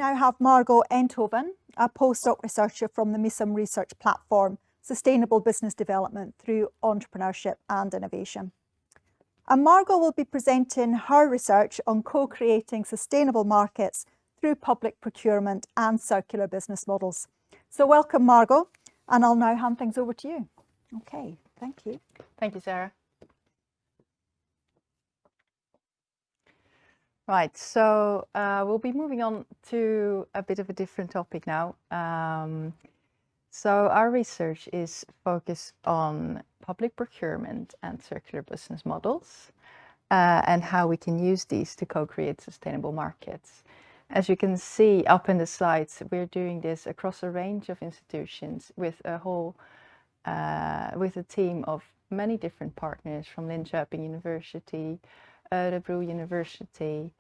now have Margo Enthoven, a postdoc researcher from the Misum research platform, Sustainable Business Development through Entrepreneurship and Innovation. And Margo will be presenting her research on co-creating sustainable markets through public procurement and circular business models. So welcome, Margo, and I'll now hand things over to you. Okay, thank you. Thank you, Sarah. Right, so we'll be moving on to a bit of a different topic now. So our research is focused on public procurement and circular business models and how we can use these to co-create sustainable markets. As you can see up in the slides, we're doing this across a range of institutions with a team of many different partners from Linköping University, Örebro University.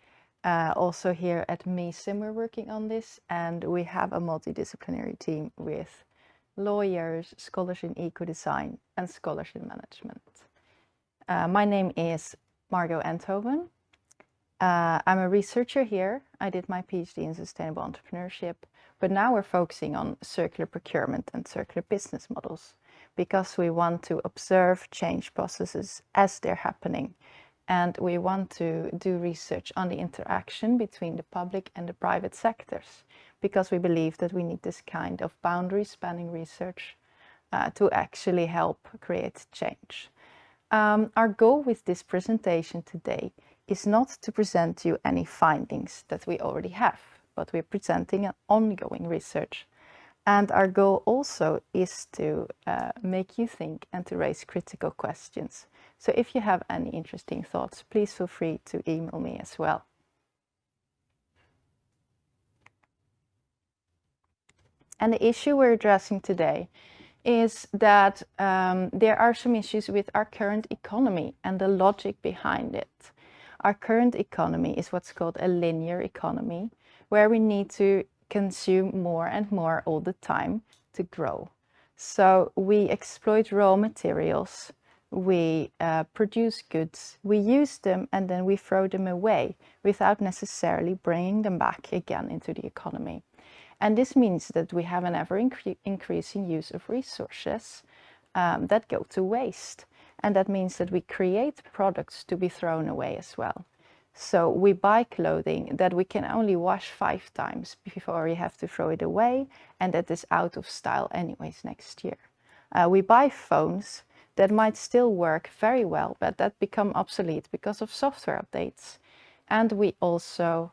Also here at Misum we're working on this, and we have a multidisciplinary team with lawyers, scholars in eco-design and scholars in management. My name is Margo Enthoven. I'm a researcher here. I did my PhD in sustainable entrepreneurship, but now we're focusing on circular procurement and circular business models because we want to observe change processes as they're happening. And we want to do research on the interaction between the public and the private sectors, because we believe that we need this kind of boundary-spanning research to actually help create change. Our goal with this presentation today is not to present you any findings that we already have, but we're presenting an ongoing research. And our goal also is to make you think and to raise critical questions. So if you have any interesting thoughts, please feel free to email me as well. And the issue we're addressing today is that there are some issues with our current economy and the logic behind it. Our current economy is what's called a linear economy, where we need to consume more and more all the time to grow. So we exploit raw materials, we produce goods, we use them, and then we throw them away without necessarily bringing them back again into the economy. And this means that we have an ever-increasing use of resources that go to waste. And that means that we create products to be thrown away as well. So we buy clothing that we can only wash 5 times before we have to throw it away, and that is out of style anyways next year. We buy phones that might still work very well, but that become obsolete because of software updates. And we also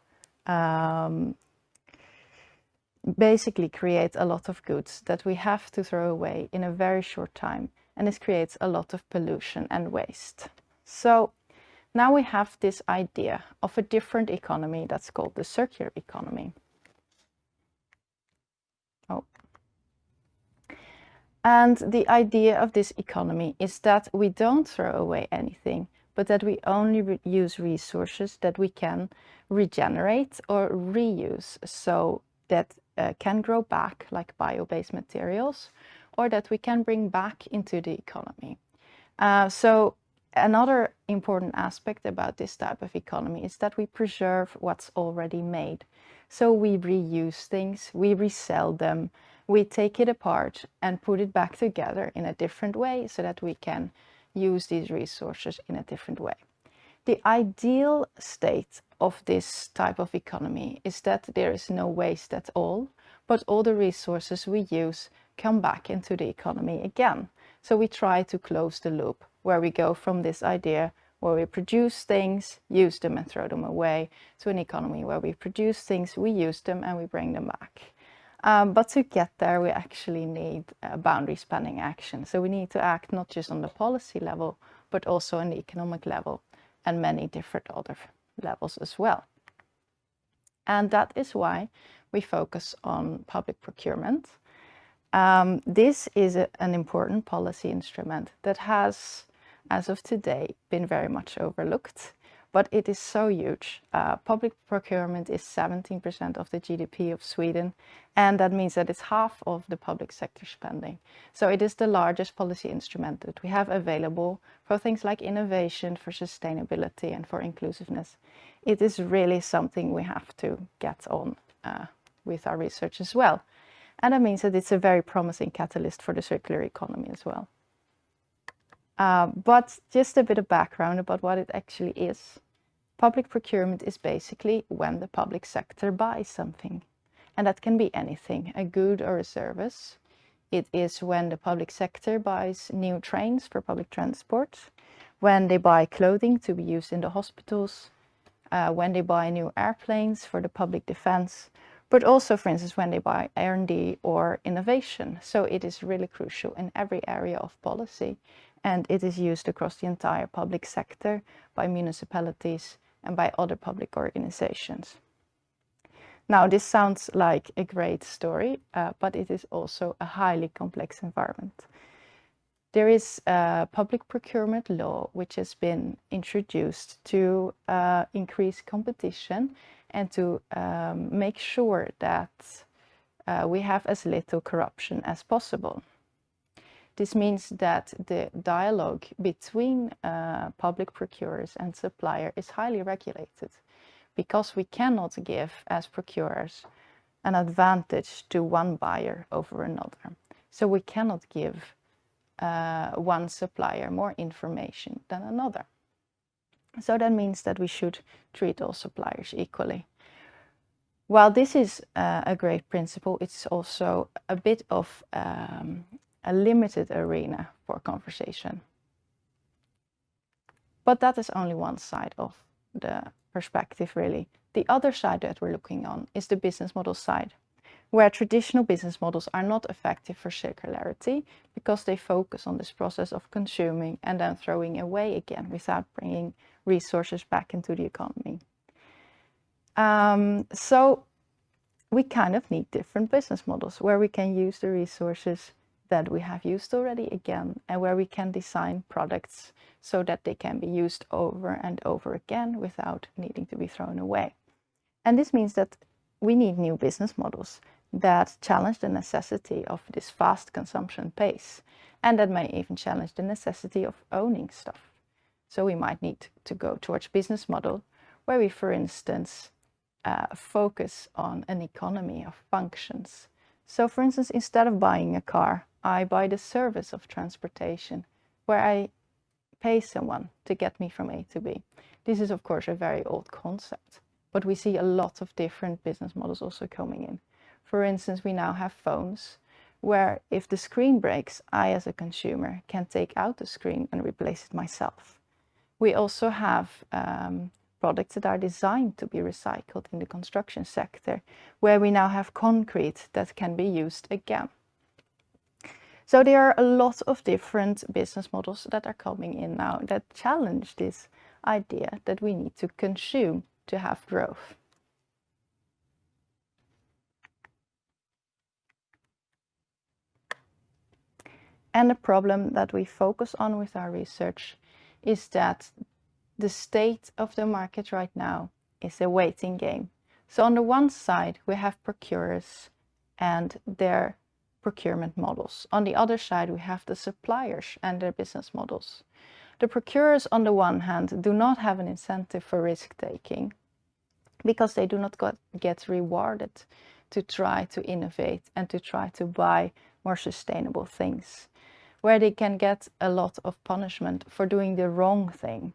basically create a lot of goods that we have to throw away in a very short time, and this creates a lot of pollution and waste. So now we have this idea of a different economy that's called the circular economy. And the idea of this economy is that we don't throw away anything, but that we only use resources that we can regenerate or reuse, so that can grow back, like bio-based materials, or that we can bring back into the economy. So another important aspect about this type of economy is that we preserve what's already made. So we reuse things, we resell them, we take it apart and put it back together in a different way so that we can use these resources in a different way. The ideal state of this type of economy is that there is no waste at all, but all the resources we use come back into the economy again. So we try to close the loop, where we go from this idea where we produce things, use them and throw them away, to an economy where we produce things, we use them and we bring them back. But to get there, we actually need boundary spanning action. So we need to act not just on the policy level, but also on the economic level and many different other levels as well. And that is why we focus on public procurement. This is an important policy instrument that has, as of today, been very much overlooked, but it is so huge. Public procurement is 17% of the GDP of Sweden, and that means that it's half of the public sector spending. So it is the largest policy instrument that we have available for things like innovation, for sustainability, and for inclusiveness. It is really something we have to get on with our research as well. And that means that it's a very promising catalyst for the circular economy as well. But just a bit of background about what it actually is. Public procurement is basically when the public sector buys something. And that can be anything, a good or a service. It is when the public sector buys new trains for public transport, when they buy clothing to be used in the hospitals, when they buy new airplanes for the public defense, but also, for instance, when they buy R&D or innovation. So it is really crucial in every area of policy, and it is used across the entire public sector by municipalities and by other public organizations. Now, this sounds like a great story, but it is also a highly complex environment. There is a public procurement law which has been introduced to increase competition and to make sure that we have as little corruption as possible. This means that the dialogue between public procurers and supplier is highly regulated, because we cannot give, as procurers, an advantage to one buyer over another. So we cannot give one supplier more information than another. So that means that we should treat all suppliers equally. While this is a great principle, it's also a bit of a limited arena for conversation. But that is only one side of the perspective, really. The other side that we're looking on is the business model side, where traditional business models are not effective for circularity because they focus on this process of consuming and then throwing away again without bringing resources back into the economy. So we kind of need different business models where we can use the resources that we have used already again, and where we can design products so that they can be used over and over again without needing to be thrown away. And this means that we need new business models that challenge the necessity of this fast consumption pace, and that may even challenge the necessity of owning stuff. So we might need to go towards business model where we, for instance, focus on an economy of functions. So, for instance, instead of buying a car, I buy the service of transportation, where I pay someone to get me from A to B. This is, of course, a very old concept, but we see a lot of different business models also coming in. For instance, we now have phones where if the screen breaks, I as a consumer can take out the screen and replace it myself. We also have products that are designed to be recycled in the construction sector, where we now have concrete that can be used again. So there are a lot of different business models that are coming in now that challenge this idea that we need to consume to have growth. And the problem that we focus on with our research is that the state of the market right now is a waiting game. So on the one side, we have procurers and their procurement models. On the other side, we have the suppliers and their business models. The procurers, on the one hand, do not have an incentive for risk-taking because they do not get rewarded to try to innovate and to try to buy more sustainable things, where they can get a lot of punishment for doing the wrong thing.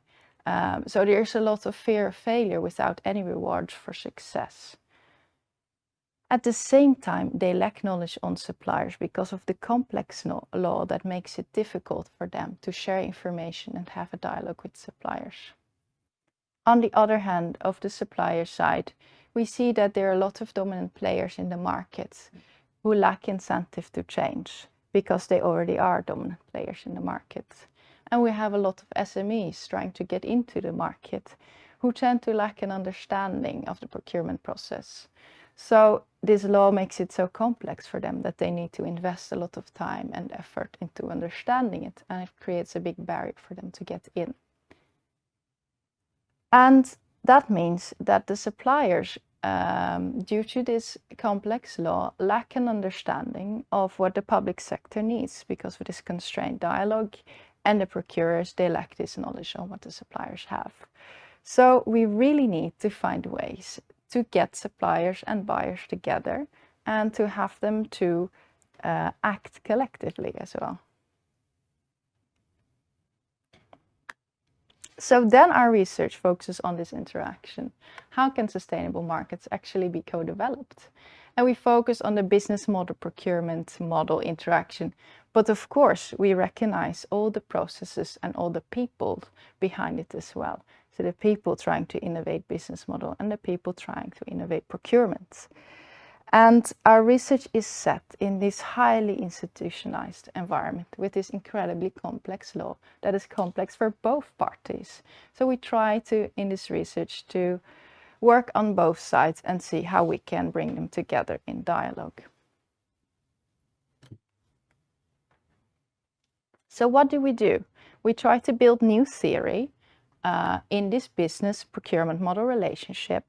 So there's a lot of fear of failure without any rewards for success. At the same time, they lack knowledge on suppliers because of the complex law that makes it difficult for them to share information and have a dialogue with suppliers. On the other hand, of the supplier side, we see that there are a lot of dominant players in the market who lack incentive to change because they already are dominant players in the market. And we have a lot of SMEs trying to get into the market who tend to lack an understanding of the procurement process. So this law makes it so complex for them that they need to invest a lot of time and effort into understanding it, and it creates a big barrier for them to get in. And that means that the suppliers, due to this complex law, lack an understanding of what the public sector needs because of this constrained dialogue, and the procurers, they lack this knowledge on what the suppliers have. So we really need to find ways to get suppliers and buyers together and to have them to act collectively as well. So then our research focuses on this interaction. How can sustainable markets actually be co-developed? And we focus on the business model, procurement model interaction. But of course, we recognize all the processes and all the people behind it as well. So the people trying to innovate business model and the people trying to innovate procurement. And our research is set in this highly institutionalized environment with this incredibly complex law that is complex for both parties. So we try to, in this research, to work on both sides and see how we can bring them together in dialogue. So what do? We try to build new theory in this business procurement model relationship.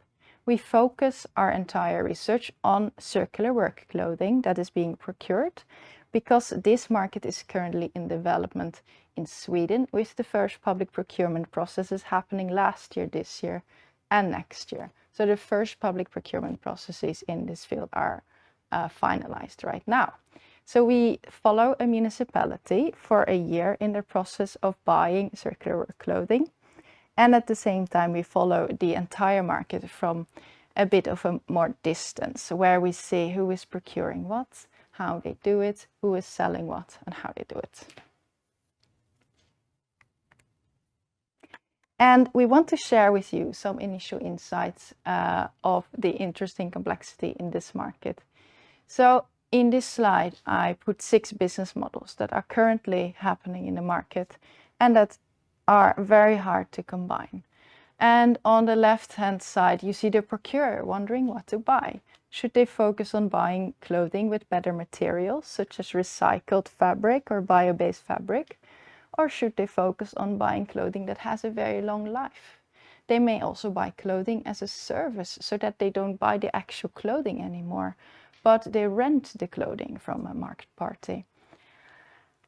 We focus our entire research on circular work clothing that is being procured because this market is currently in development in Sweden with the first public procurement processes happening last year, this year and next year. So the first public procurement processes in this field are finalized right now. So we follow a municipality for a year in the process of buying circular work clothing. And at the same time, we follow the entire market from a bit of a more distance, where we see who is procuring what, how they do it, who is selling what, and how they do it. And we want to share with you some initial insights of the interesting complexity in this market. So in this slide, I put 6 business models that are currently happening in the market and that are very hard to combine. And on the left-hand side, you see the procurer wondering what to buy. Should they focus on buying clothing with better materials, such as recycled fabric or bio-based fabric? Or should they focus on buying clothing that has a very long life? They may also buy clothing as a service, so that they don't buy the actual clothing anymore, but they rent the clothing from a market party.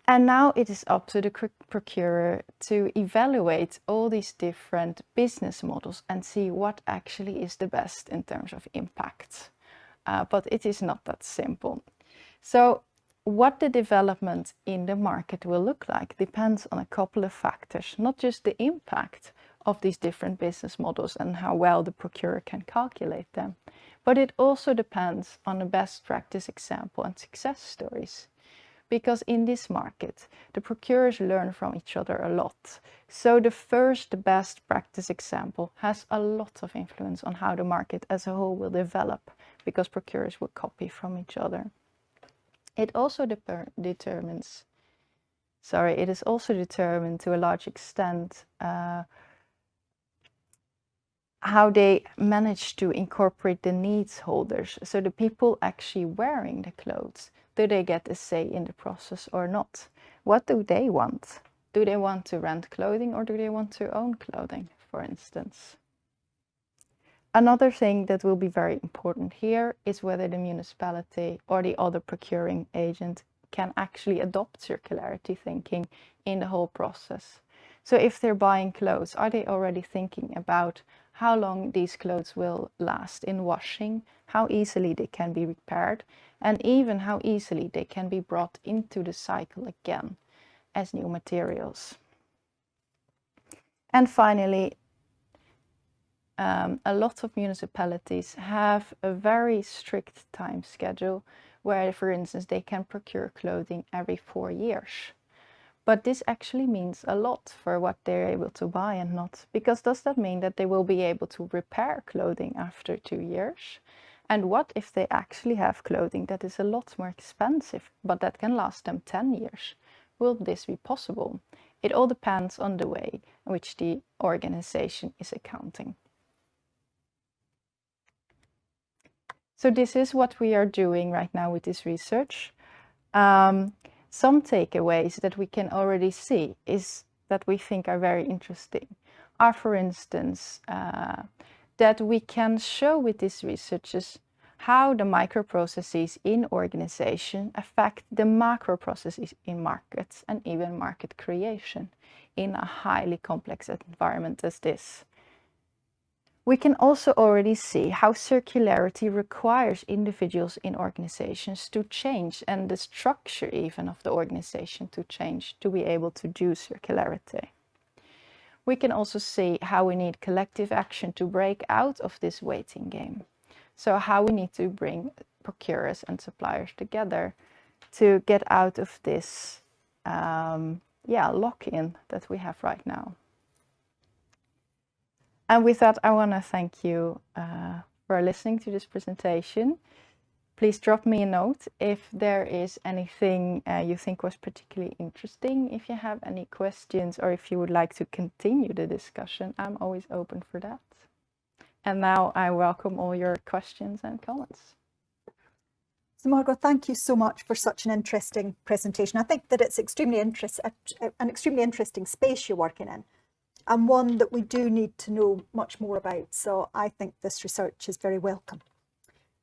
And now it is up to the procurer to evaluate all these different business models and see what actually is the best in terms of impact. But it is not that simple. So what the development in the market will look like depends on a couple of factors, not just the impact of these different business models and how well the procurer can calculate them, but it also depends on a best practice example and success stories. Because in this market, the procurers learn from each other a lot. So the first best practice example has a lot of influence on how the market as a whole will develop, because procurers will copy from each other. It also determines to a large extent how they manage to incorporate the needs holders. So the people actually wearing the clothes, do they get a say in the process or not? What do they want? Do they want to rent clothing or do they want to own clothing, for instance? Another thing that will be very important here is whether the municipality or the other procuring agent can actually adopt circularity thinking in the whole process. So if they're buying clothes, are they already thinking about how long these clothes will last in washing, how easily they can be repaired, and even how easily they can be brought into the cycle again as new materials? And finally, a lot of municipalities have a very strict time schedule where, for instance, they can procure clothing every 4 years. But this actually means a lot for what they're able to buy and not, because does that mean that they will be able to repair clothing after 2 years? And what if they actually have clothing that is a lot more expensive, but that can last them 10 years? Will this be possible? It all depends on the way in which the organization is accounting. So this is what we are doing right now with this research. Some takeaways that we can already see is that we think are very interesting are, for instance, that we can show with these researches how the microprocesses in organization affect the macro processes in markets and even market creation in a highly complex environment as this. We can also already see how circularity requires individuals in organizations to change, and the structure even of the organization to change to be able to do circularity. We can also see how we need collective action to break out of this waiting game. So how we need to bring procurers and suppliers together to get out of this lock-in that we have right now. And with that, I want to thank you for listening to this presentation. Please drop me a note if there is anything you think was particularly interesting, if you have any questions, or if you would like to continue the discussion. I'm always open for that. And now I welcome all your questions and comments. So Margo, thank you so much for such an interesting presentation. I think that it's an extremely interesting space you're working in, and one that we do need to know much more about. So I think this research is very welcome.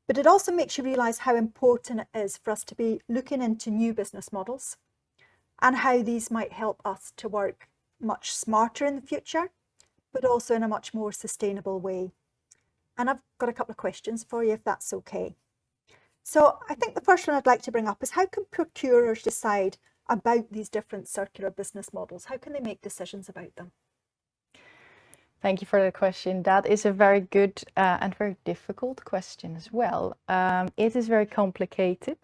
But it also makes you realise how important it is for us to be looking into new business models and how these might help us to work much smarter in the future, but also in a much more sustainable way. And I've got a couple of questions for you, if that's okay. So I think the first one I'd like to bring up is, how can procurers decide about these different circular business models? How can they make decisions about them? Thank you for the question. That is a very good and very difficult question as well. It is very complicated.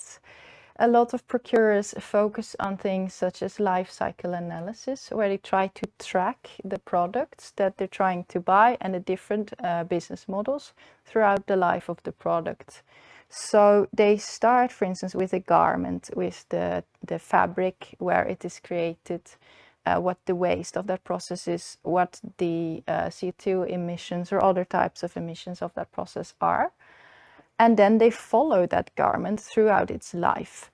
A lot of procurers focus on things such as life cycle analysis, where they try to track the products that they're trying to buy and the different business models throughout the life of the product. So they start, for instance, with a garment, with the fabric where it is created, what the waste of that process is, what the CO2 emissions or other types of emissions of that process are. And then they follow that garment throughout its life.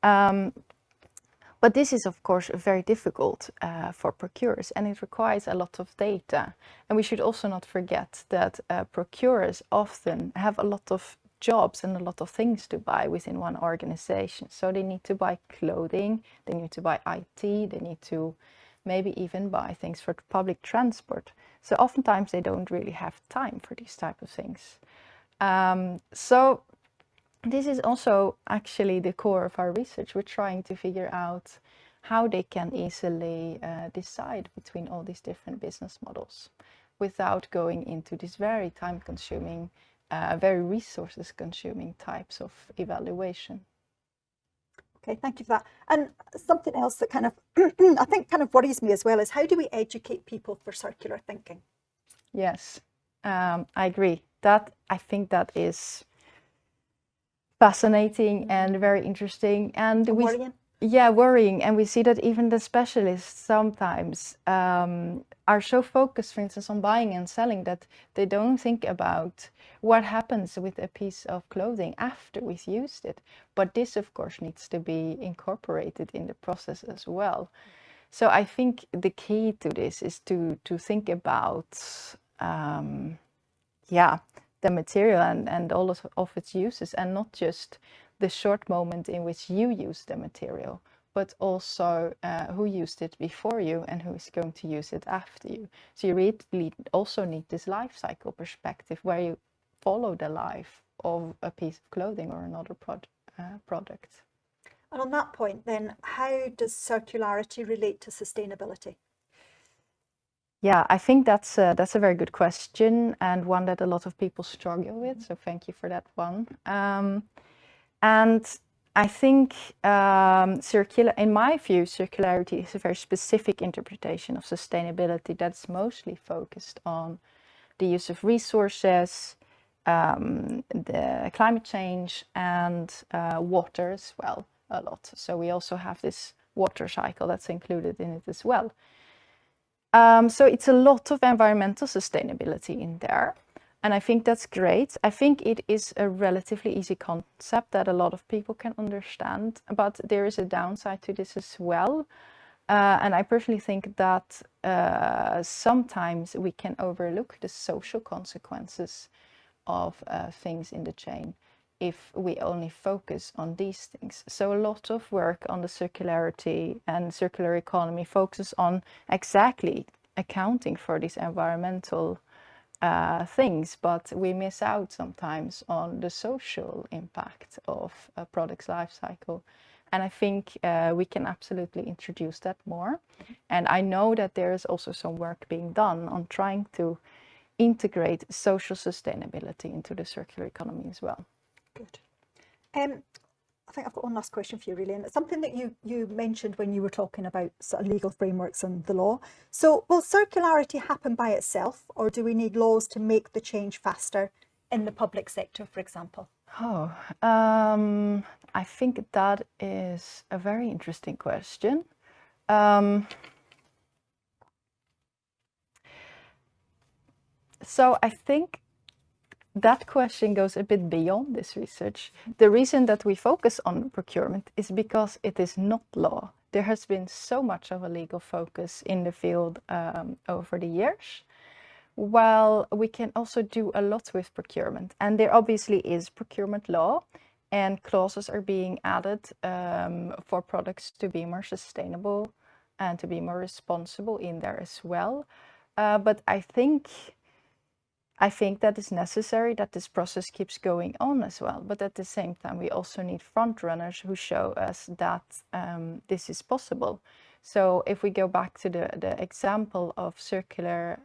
But this is, of course, very difficult for procurers, and it requires a lot of data. And we should also not forget that procurers often have a lot of jobs and a lot of things to buy within one organization. So they need to buy clothing, they need to buy IT, they need to maybe even buy things for public transport. So oftentimes they don't really have time for these type of things. So this is also actually the core of our research. We're trying to figure out how they can easily decide between all these different business models without going into this very time-consuming, very resources-consuming types of evaluation. Okay, thank you for that. And something else that kind of, I think kind of worries me as well is, how do we educate people for circular thinking? Yes, I agree. I think that is fascinating and very interesting. And worrying? Yeah, worrying. And we see that even the specialists sometimes are so focused, for instance, on buying and selling, that they don't think about what happens with a piece of clothing after we've used it. But this, of course, needs to be incorporated in the process as well. So I think the key to this is to think about the material and all of its uses, and not just the short moment in which you use the material, but also who used it before you and who is going to use it after you. So you really also need this life cycle perspective, where you follow the life of a piece of clothing or another product. And on that point then, how does circularity relate to sustainability? Yeah, I think that's a very good question, and one that a lot of people struggle with. So thank you for that one. And I think in my view, circularity is a very specific interpretation of sustainability that's mostly focused on the use of resources, the climate change, and water as well, a lot. So we also have this water cycle that's included in it as well. So it's a lot of environmental sustainability in there. And I think that's great. I think it is a relatively easy concept that a lot of people can understand, but there is a downside to this as well. And I personally think that sometimes we can overlook the social consequences of things in the chain if we only focus on these things. So a lot of work on the circularity and circular economy focuses on exactly accounting for these environmental things, but we miss out sometimes on the social impact of a product's life cycle. And I think we can absolutely introduce that more. And I know that there is also some work being done on trying to integrate social sustainability into the circular economy as well. Good. I think I've got one last question for you, really, and it's something that you mentioned when you were talking about sort of legal frameworks and the law. So will circularity happen by itself, or do we need laws to make the change faster in the public sector, for example? Oh, I think that is a very interesting question. So I think that question goes a bit beyond this research. The reason that we focus on procurement is because it is not law. There has been so much of a legal focus in the field over the years. While we can also do a lot with procurement, and there obviously is procurement law, and clauses are being added for products to be more sustainable and to be more responsible in there as well. But I think that is necessary, that this process keeps going on as well. But at the same time, we also need front runners who show us that this is possible. So if we go back to the example of circular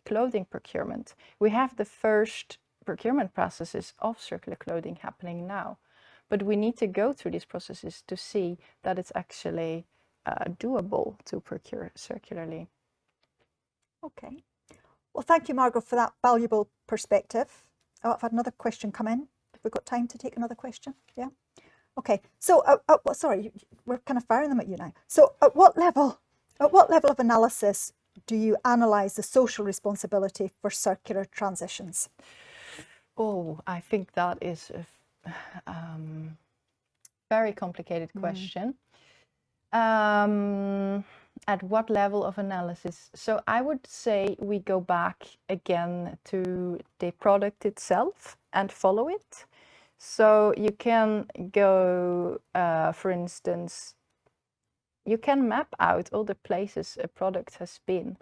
clothing procurement, we have the first procurement processes of circular clothing happening now. But we need to go through these processes to see that it's actually doable to procure circularly. Okay. Well, thank you, Margo, for that valuable perspective. Oh, I've had another question come in. Have we got time to take another question? Yeah. Okay. So, sorry, we're kind of firing them at you now. So, at what level of analysis do you analyse the social responsibility for circular transitions? Oh, I think that is a very complicated question. At what level of analysis? So I would say we go back again to the product itself and follow it. So you can go, for instance, you can map out all the places a product has been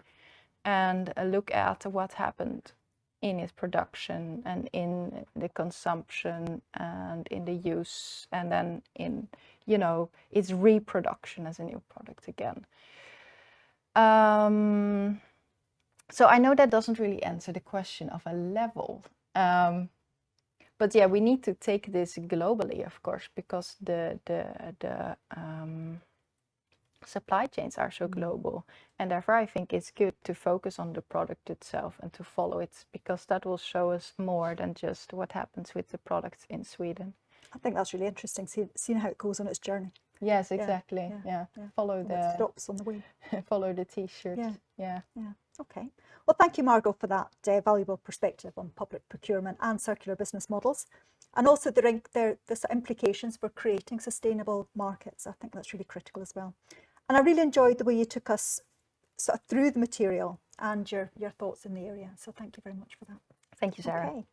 and look at what happened in its production and in the consumption and in the use, and then in, its reproduction as a new product again. So I know that doesn't really answer the question of a level. But yeah, we need to take this globally, of course, because the supply chains are so global, and therefore I think it's good to focus on the product itself and to follow it, because that will show us more than just what happens with the products in Sweden. I think that's really interesting, seeing how it goes on its journey. Yes, exactly. Yeah. Follow the stops on the way. Follow the T-shirt. Yeah. Okay. Well, thank you, Margo, for that valuable perspective on public procurement and circular business models, and also the implications for creating sustainable markets. I think that's really critical as well. And I really enjoyed the way you took us sort of through the material and your thoughts in the area. So thank you very much for that. Thank you, Sarah. Okay.